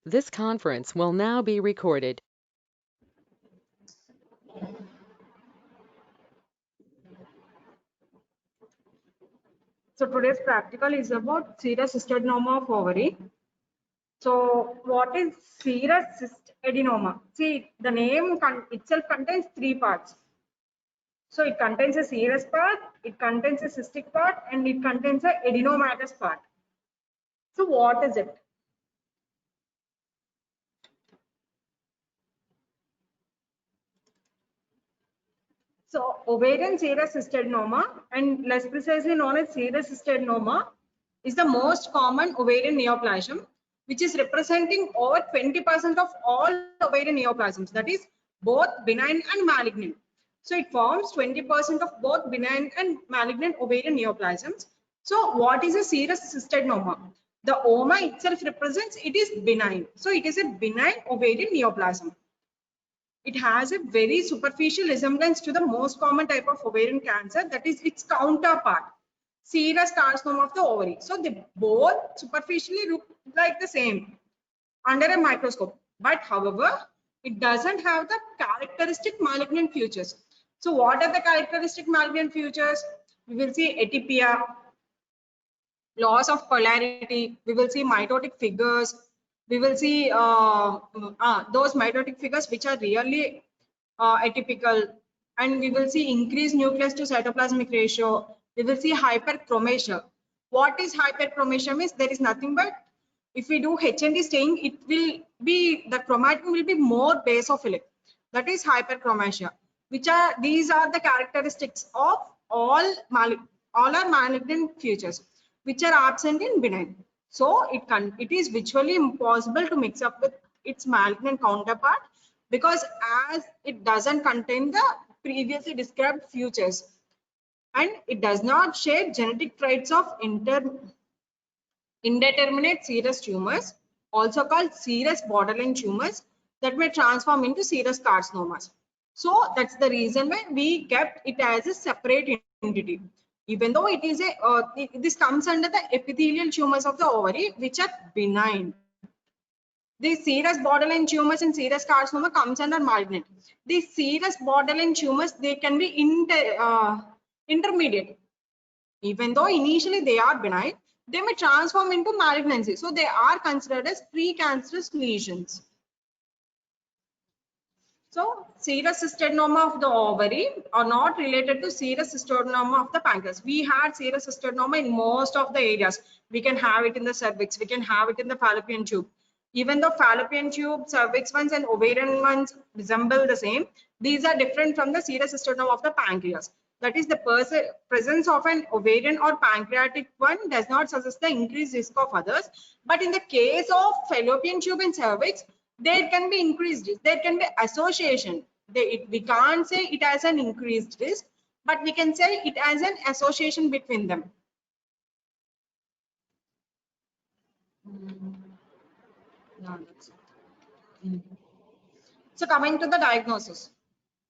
This conference will now be recorded. So today's practical is about serous cystadenoma of ovary. So what is serous cystadenoma? See, the name itself contains three parts. So it contains a serous part, it contains a cystic part, and it contains a adenomatous part. So what is it? So ovarian serous cystadenoma, and less precisely known as serous cystadenoma, is the most common ovarian neoplasm, which is representing over 20% of all ovarian neoplasms, that is both benign and malignant. So it forms 20% of both benign and malignant ovarian neoplasms. So what is a serous cystadenoma? The oma itself represents it is benign. So it is a benign ovarian neoplasm. It has a very superficial resemblance to the most common type of ovarian cancer, that is its counterpart, serous carcinoma of the ovary. So they both superficially look like the same under a microscope, but however, it doesn't have the characteristic malignant features. So what are the characteristic malignant features? We will see atypia, loss of polarity, we will see mitotic figures, we will see those mitotic figures which are really atypical, and we will see increased nucleus to cytoplasmic ratio. We will see hyperchromasia. What is hyperchromasia? Means there is nothing but if we do HND staining, it will be the chromatin will be more basophilic. That is hyperchromasia. Which are these are the characteristics of all our malignant features, which are absent in benign. So it is virtually impossible to mix up with its malignant counterpart, because as it doesn't contain the previously described features, and it does not share genetic traits of indeterminate serous tumors, also called serous borderline tumors, that may transform into serous carcinomas. So that's the reason why we kept it as a separate entity. Even though it is this comes under the epithelial tumors of the ovary, which are benign. The serous borderline tumors and serous carcinoma comes under malignant. The serous borderline tumors, they can be intermediate. Even though initially they are benign, they may transform into malignancy. So they are considered as precancerous lesions. So serous cystadenoma of the ovary are not related to serous cystadenoma of the pancreas. We had serous cystadenoma in most of the areas. We can have it in the cervix, we can have it in the fallopian tube. Even though fallopian tube, cervix ones and ovarian ones resemble the same, these are different from the serous cystadenoma of the pancreas. That is, the presence of an ovarian or pancreatic one does not suggest the increased risk of others. But in the case of fallopian tube and cervix, there can be increased risk, there can be association. We can't say it has an increased risk, but we can say it has an association between them. So coming to the diagnosis.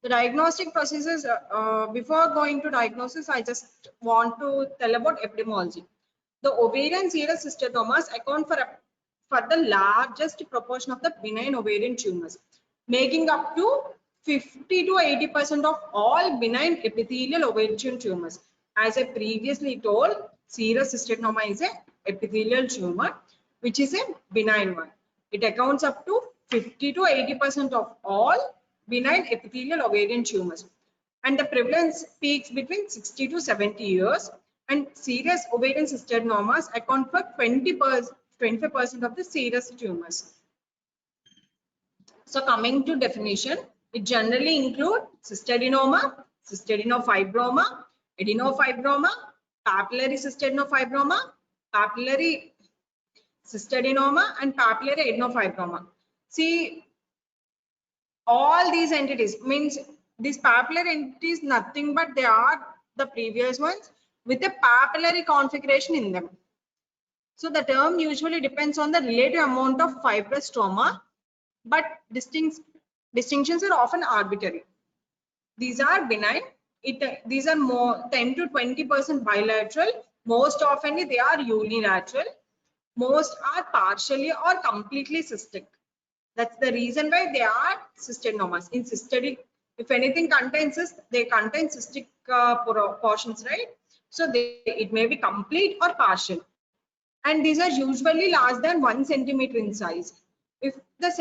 The diagnostic processes, before going to diagnosis, I just want to tell about epidemiology. The ovarian serous cystinomas account for the largest proportion of the benign ovarian tumors, making up to 50 to 80% of all benign epithelial ovarian tumors. As I previously told, serous cystadenoma is an epithelial tumor, which is a benign one. It accounts up to 50 to 80% of all benign epithelial ovarian tumors, and the prevalence peaks between 60 to 70 years, and serous ovarian cystadenomas account for 25% of the serous tumors. So coming to definition, it generally includes cystadenoma, cystadenofibroma, adenofibroma, papillary cystadenofibroma, papillary cystadenoma, and papillary adenofibroma. See, all these entities means these papillary entities nothing but they are the previous ones with a papillary configuration in them. So the term usually depends on the relative amount of fibrous stroma, but distinctions are often arbitrary. These are benign. These are more 10 to 20% bilateral. Most often they are unilateral. Most are partially or completely cystic. That's the reason why they are cystadenomas. In cystidic, if anything contains cyst, they contain cystic portions, right? So it may be complete or partial. And these are usually less than 1 centimeter in size. If the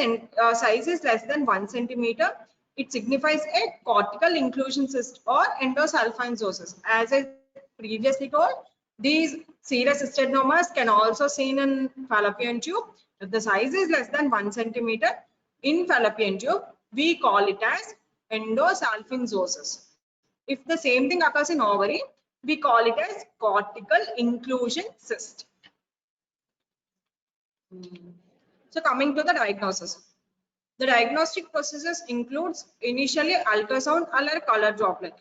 size is less than 1 centimeter, it signifies a cortical inclusion cyst or endosalpingosis. As I previously told, these serous cystadenomas can also seen in fallopian tube. If the size is less than 1 centimeter in fallopian tube, we call it as endosalpingosis. If the same thing occurs in ovary, we call it as cortical inclusion cyst. So coming to the diagnosis. The diagnostic processes includes initially ultrasound or color droplet.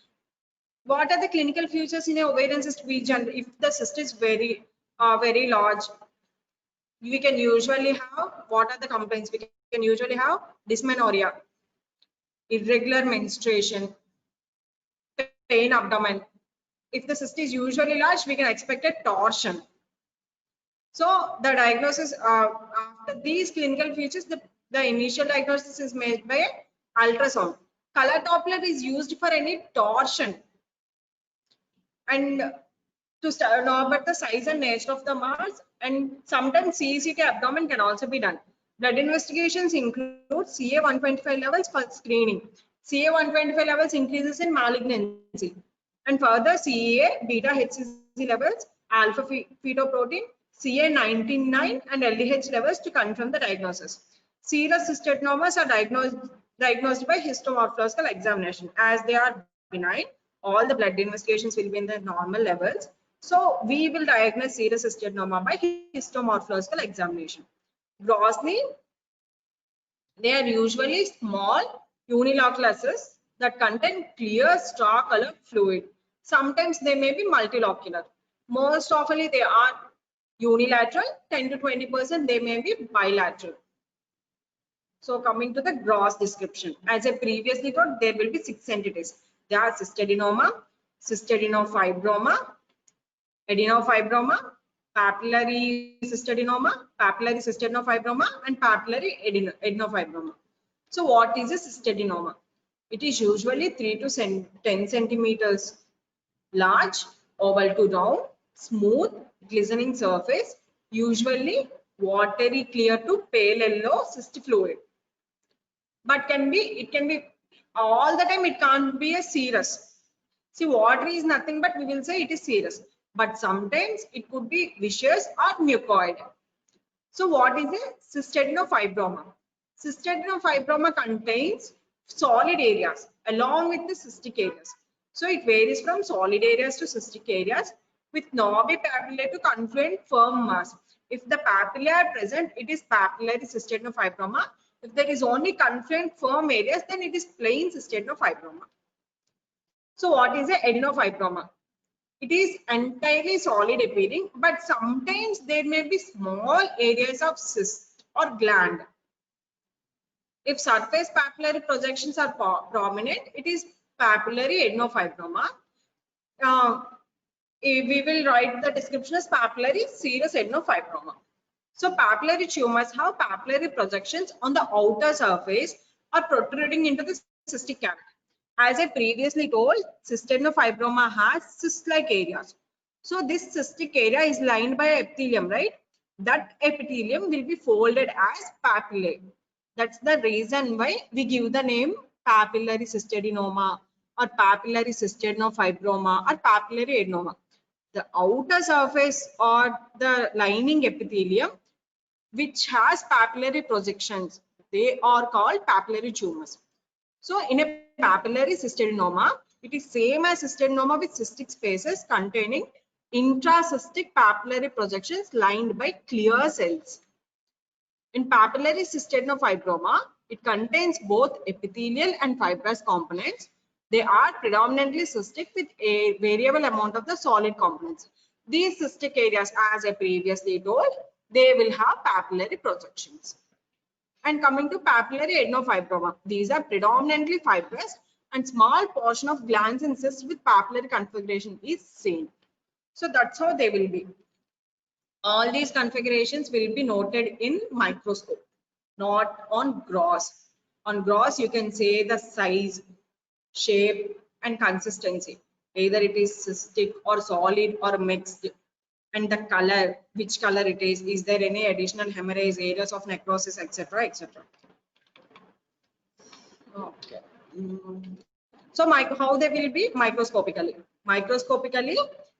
What are the clinical features in a ovarian cyst? If the cyst is very large, we can usually have, what are the complaints? We can usually have dysmenorrhea, irregular menstruation, pain abdomen. If the cyst is usually large, we can expect a torsion. So the diagnosis, after these clinical features, the initial diagnosis is made by ultrasound. Color Doppler is used for any torsion and to know about the size and nature of the mass, and sometimes CECT abdomen can also be done. Blood investigations include CA-125 levels for screening. CA-125 levels increases in malignancy, and further CEA, beta HCG levels, alpha fetoprotein, CA-19-9 and LDH levels to confirm the diagnosis. Serous cystadenomas are diagnosed by histomorphological examination. As they are benign, all the blood investigations will be in the normal levels. So we will diagnose serous cystadenoma by histomorphological examination. Grossly, they are usually small unilocular cysts that contain clear straw colored fluid. Sometimes they may be multilocular. Most often they are unilateral, 10 to 20%, they may be bilateral. So coming to the gross description, as I previously told, there will be 6 entities. There are cystadenoma, cystadenofibroma, adenofibroma, papillary cystadenoma, and papillary adenofibroma. So what is a cystadenoma? It is usually 3 to 10 centimeters large, oval to round, smooth, glistening surface, usually watery clear to pale yellow cyst fluid. But it can be all the time, it can't be a serous. See, watery is nothing but we will say it is serous, but sometimes it could be viscous or mucoid. So what is a cystadenofibroma? Cystadenofibroma contains solid areas along with the cystic areas. So it varies from solid areas to cystic areas with knobby papillae to confluent firm mass. If the papillae are present, it is papillary cystadenofibroma. If there is only confluent firm areas, then it is plain cystadenofibroma. So what is a adenofibroma? It is entirely solid appearing, but sometimes there may be small areas of cyst or gland. If surface papillary projections are prominent, it is papillary adenofibroma. We will write the description as papillary serous adenofibroma. So papillary tumors have papillary projections on the outer surface or protruding into the cystic cavity. As I previously told, cystadenofibroma has cyst-like areas. So this cystic area is lined by epithelium, right? That epithelium will be folded as papillae. That's the reason why we give the name papillary cystadenoma or papillary cystadenofibroma or papillary adenoma. The outer surface or the lining epithelium which has papillary projections, they are called papillary tumors. So in a papillary cystadenoma, it is same as cystadenoma with cystic spaces containing intracystic papillary projections lined by clear cells. In papillary cystadenofibroma, it contains both epithelial and fibrous components. They are predominantly cystic with a variable amount of the solid components. These cystic areas, as I previously told, they will have papillary projections. And coming to papillary adenofibroma, these are predominantly fibrous and small portion of glands and cysts with papillary configuration is seen. So that's how they will be. All these configurations will be noted in microscope, not on gross. On gross, you can say the size, shape, and consistency. Either it is cystic or solid or mixed. And the color, which color it is there any additional hemorrhage, areas of necrosis, etc., etc. Okay. So how they will be microscopically? Microscopically,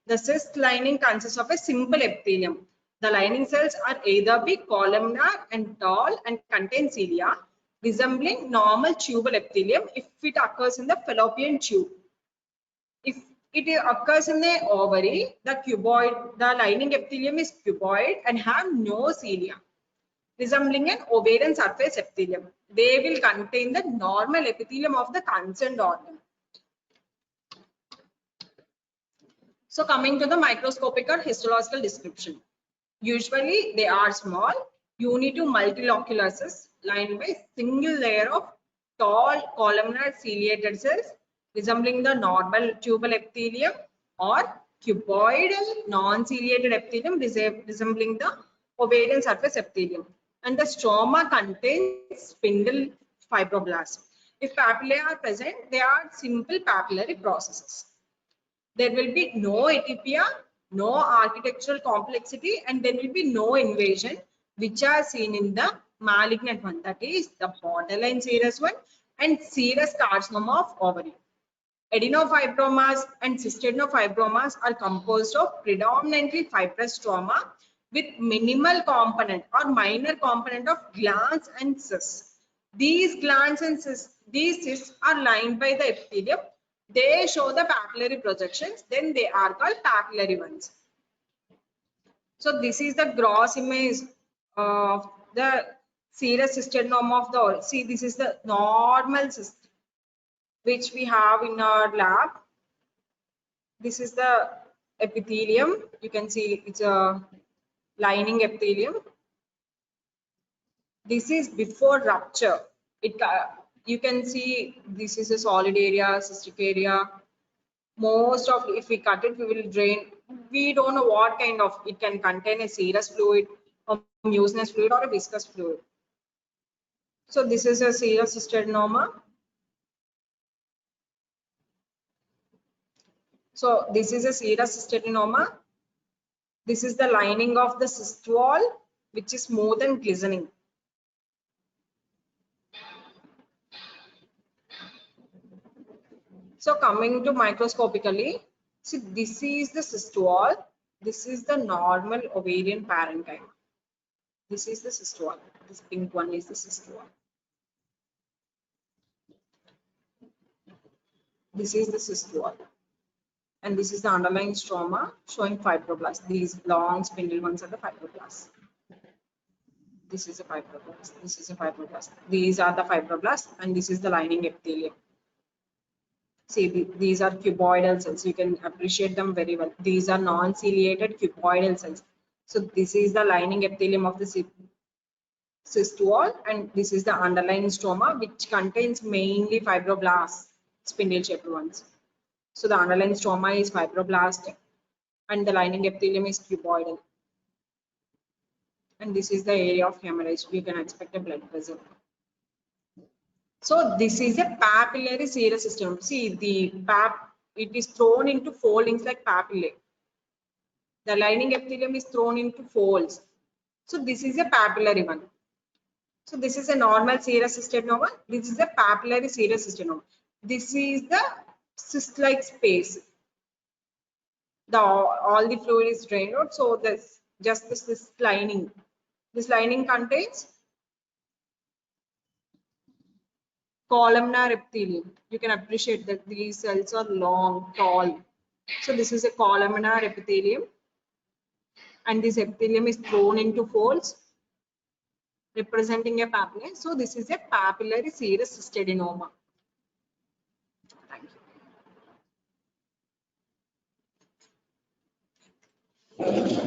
the cyst lining consists of a simple epithelium. The lining cells are either be columnar and tall and contain cilia, resembling normal tubal epithelium if it occurs in the fallopian tube. If it occurs in the ovary, the lining epithelium is cuboid and have no cilia, resembling an ovarian surface epithelium. They will contain the normal epithelium of the concerned organ. So coming to the microscopic or histological description. Usually they are small, uni to multilocular cells lined by single layer of tall columnar ciliated cells resembling the normal tubal epithelium or cuboidal non-ciliated epithelium resembling the ovarian surface epithelium. And the stroma contains spindle fibroblasts. If papillae are present, they are simple papillary processes. There will be no atypia, no architectural complexity, and there will be no invasion, which are seen in the malignant one, that is the borderline serous one and serous carcinoma of ovary. Adenofibromas and cystadenofibromas are composed of predominantly fibrous stroma with minimal component or minor component of glands and cysts. These glands and cysts, these cysts are lined by the epithelium. They show the papillary projections, then they are called papillary ones. So this is the gross image of the serous cystadenoma of the, see, this is the normal cyst which we have in our lab. This is the epithelium. You can see it's a lining epithelium. This is before rupture. You can see this is a solid area, cystic area. Most of, if we cut it, we will drain. We don't know what kind of, it can contain a serous fluid, a mucinous fluid, or a viscous fluid. So this is a serous cystadenoma. So this is a serous cystadenoma. This is the lining of the cyst wall, which is smooth and glistening. So coming to microscopically, see, this is the cyst wall. This is the normal ovarian parenchyma. This is the cyst wall. This pink one is the cyst wall. This is the cyst wall. And this is the underlying stroma showing fibroblasts. These long spindle ones are the fibroblasts. This is a fibroblast. This is a fibroblast. These are the fibroblasts, and this is the lining epithelium. See, these are cuboidal cells. You can appreciate them very well. These are non-ciliated cuboidal cells. So this is the lining epithelium of the cyst wall, and this is the underlying stroma, which contains mainly fibroblasts, spindle-shaped ones. So the underlying stroma is fibroblastic, and the lining epithelium is cuboidal. And this is the area of hemorrhage. You can expect a blood vessel. So this is a papillary serous system. See, it is thrown into foldings like papillae. The lining epithelium is thrown into folds. So this is a papillary one. So this is a normal serous cystadenoma. This is a papillary serous cystadenoma. This is the cyst-like space. All the fluid is drained out. So this just this lining. This lining contains columnar epithelium. You can appreciate that these cells are long, tall. So this is a columnar epithelium, and this epithelium is thrown into folds representing a papilla. So this is a papillary serous cystadenoma. Thank you.